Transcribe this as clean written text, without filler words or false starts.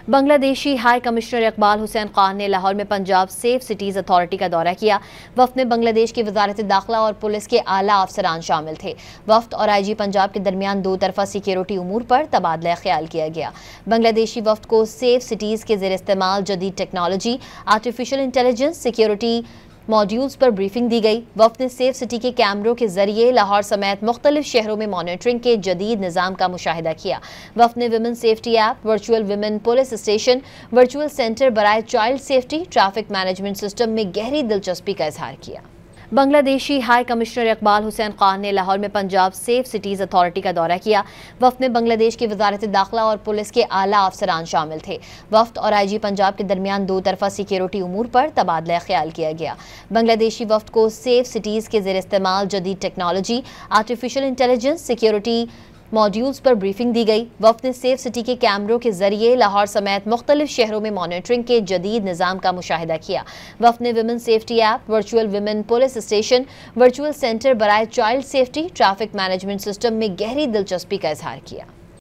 Bangladeshi high commissioner Iqbal Hussain Khan ने लाहौर में Punjab safe cities authority का दौरा किया। वफ्द में बांग्लादेश की वजारत दाखिला और पुलिस के आला अफसरान शामिल थे। वफ्द और IG पंजाब के दरमियान दो तरफा सिक्योरिटी उमूर पर तबादला ख्याल किया गया। बांग्लादेशी वफ्द को सेफ सिटीज़ के ज़ेर इस्तेमाल जदीद technology, artificial intelligence, security modules पर ब्रीफिंग दी गई। वफ्द ने सेफ सिटी के कैमरों के जरिए लाहौर समेत मुख्तलिफ शहरों में मॉनिटरिंग के जदीद निज़ाम का मुशाहिदा किया। वफ्द ने women safety app, virtual women police station, virtual centre बराए child safety, traffic management system में गहरी दिलचस्पी का इजहार किया। बांग्लादेशी हाई कमिश्नर इकबाल हुसैन खान ने लाहौर में पंजाब सेफ सिटीज़ अथॉरिटी का दौरा किया। वफ्द में बांग्लादेश की वजारत दाखिला और पुलिस के आला अफसरान शामिल थे। वफ्द और IG पंजाब के दरमियान दो तरफा सिक्योरिटी उमूर पर तबादला ख्याल किया गया। बांग्लादेशी वफ्द को सेफ सिटीज़ के ज़ेर इस्तेमाल जदीद technology, artificial intelligence, security modules पर ब्रीफिंग दी गई। वफ्द ने सेफ सिटी के कैमरों के जरिए लाहौर समेत मुख्तलिफ शहरों में मॉनिटरिंग के जदीद निज़ाम का मुशाहिदा किया। वफ्द ने women safety app, virtual women police station, virtual centre बराए child safety, traffic management system में गहरी दिलचस्पी का इजहार किया।